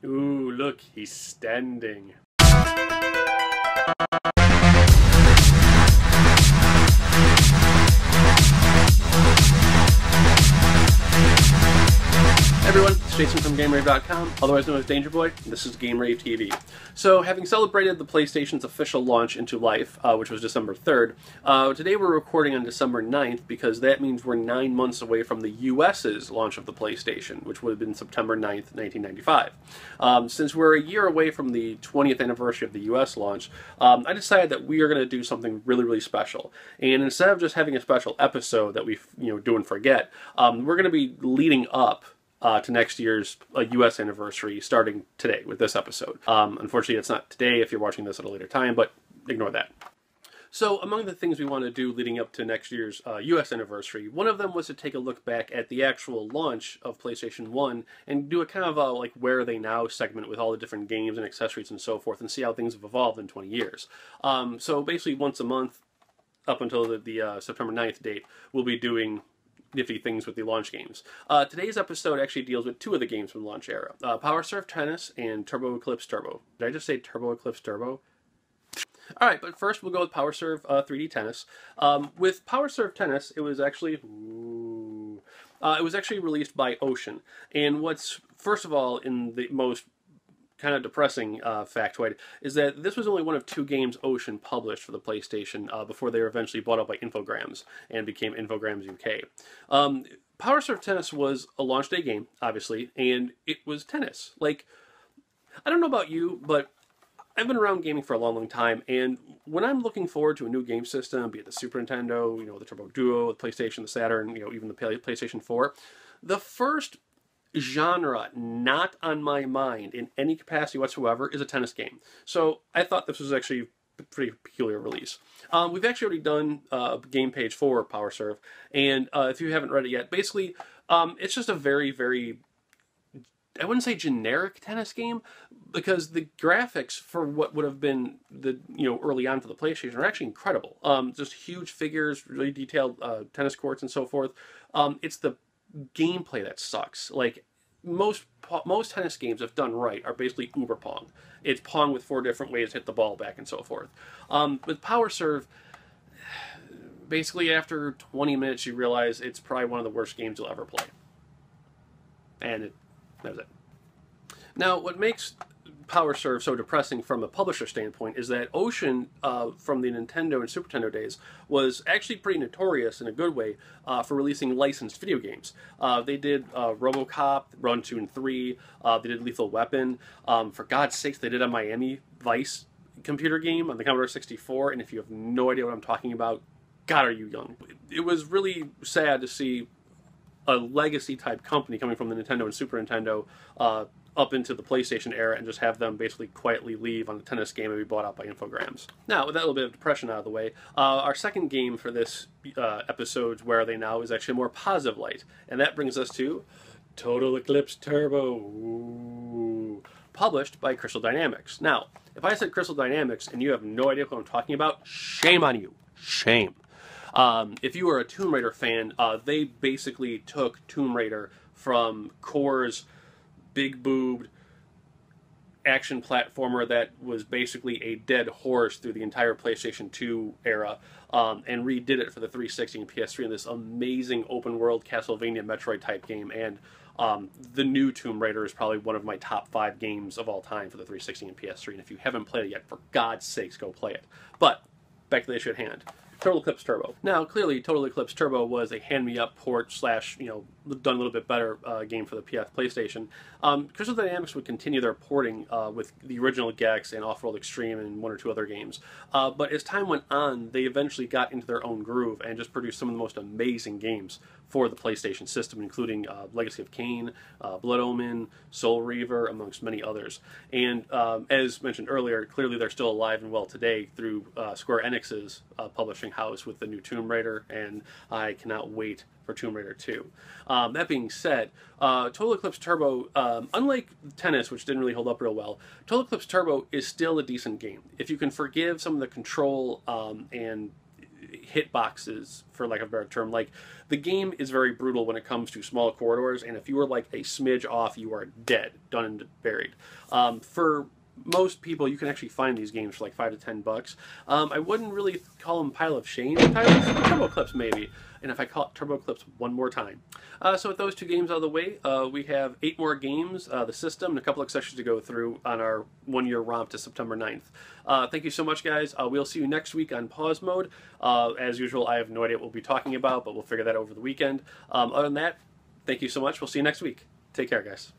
Ooh, look, he's standing. Hey everyone, it's Jason from GameRave.com, otherwise known as Danger Boy, and this is Game-Rave TV. So, having celebrated the PlayStation's official launch into life, which was December 3rd, today we're recording on December 9th because that means we're 9 months away from the US's launch of the PlayStation, which would have been September 9th, 1995. Since we're a year away from the 20th anniversary of the US launch, I decided that we are going to do something really, really special. And instead of just having a special episode that we do and forget, we're going to be leading up to next year's U.S. anniversary starting today with this episode. Unfortunately, it's not today if you're watching this at a later time, but ignore that. So among the things we want to do leading up to next year's U.S. anniversary, one of them was to take a look back at the actual launch of PlayStation 1 and do a kind of a like where are they now segment with all the different games and accessories and so forth and see how things have evolved in 20 years. So basically once a month up until the September 9th date, we'll be doing nifty things with the launch games. Today's episode actually deals with two of the games from the launch era, Power Surf Tennis and Turbo Eclipse Turbo. Did I just say Turbo Eclipse Turbo? Alright, but first we'll go with Power Surf 3D Tennis. With Power Surf Tennis, it was actually released by Ocean. And what's, first of all, in the most kind of depressing factoid is that this was only one of two games Ocean published for the PlayStation before they were eventually bought up by Infogrames and became Infogrames UK. Power Surf Tennis was a launch day game, obviously, and it was tennis. Like, I don't know about you, but I've been around gaming for a long, long time, and when I'm looking forward to a new game system, be it the Super Nintendo, the Turbo Duo, the PlayStation, the Saturn, even the PlayStation 4, the first genre not on my mind in any capacity whatsoever is a tennis game. So I thought this was actually a pretty peculiar release. We've actually already done a game page for Power Surf, and if you haven't read it yet, basically it's just a very, very, I wouldn't say generic tennis game, because the graphics for what would have been the early on for the PlayStation are actually incredible. Just huge figures, really detailed tennis courts and so forth. It's the gameplay that sucks. Like most tennis games, if done right, are basically uber Pong. It's Pong with 4 different ways to hit the ball back and so forth. With Power Serve, basically after 20 minutes you realize it's probably one of the worst games you'll ever play. And that was it. Now, what makes Power Serve so depressing from a publisher standpoint is that Ocean, from the Nintendo and Super Nintendo days, was actually pretty notorious in a good way for releasing licensed video games. They did RoboCop, Run 2 and 3, they did Lethal Weapon. For God's sakes, they did a Miami Vice computer game on the Commodore 64, and if you have no idea what I'm talking about, God, are you young. It was really sad to see a legacy-type company coming from the Nintendo and Super Nintendo up into the PlayStation era and just have them basically quietly leave on a tennis game and be bought out by Infogrames. Now, with that little bit of depression out of the way, our second game for this episode's Where Are They Now is actually a more positive light, and that brings us to Total Eclipse Turbo, ooh, published by Crystal Dynamics. Now, if I said Crystal Dynamics and you have no idea what I'm talking about, shame on you. Shame. If you are a Tomb Raider fan, they basically took Tomb Raider from Core's big-boobed action platformer that was basically a dead horse through the entire PlayStation 2 era, and redid it for the 360 and PS3 in this amazing open-world Castlevania Metroid-type game. And the new Tomb Raider is probably one of my top 5 games of all time for the 360 and PS3, and if you haven't played it yet, for God's sakes, go play it. But back to the issue at hand. Total Eclipse Turbo. Now, clearly, Total Eclipse Turbo was a hand-me-up port slash, done a little bit better game for the PlayStation. Crystal Dynamics would continue their porting with the original Gex and Off-World Extreme and 1 or 2 other games. But as time went on, they eventually got into their own groove and just produced some of the most amazing games for the PlayStation system, including Legacy of Kain, Blood Omen, Soul Reaver, amongst many others. And as mentioned earlier, clearly they're still alive and well today through Square Enix's publishing house with the new Tomb Raider, and I cannot wait for Tomb Raider 2. That being said, Total Eclipse Turbo, unlike Tennis, which didn't really hold up real well, Total Eclipse Turbo is still a decent game. If you can forgive some of the control and hit boxes, for lack of a better term. Like, the game is very brutal when it comes to small corridors, and if you are like a smidge off, you are dead, done and buried. For most people, you can actually find these games for like $5 to $10. I wouldn't really call them pile of shame titles. Turbo Eclipse maybe, and if I call it Turbo Eclipse one more time. So with those 2 games out of the way, we have 8 more games, the system, and a couple accessories to go through on our 1-year romp to September 9th. Thank you so much, guys. We'll see you next week on pause mode. As usual, I have no idea what we'll be talking about, but we'll figure that out over the weekend. Other than that, thank you so much. We'll see you next week. Take care, guys.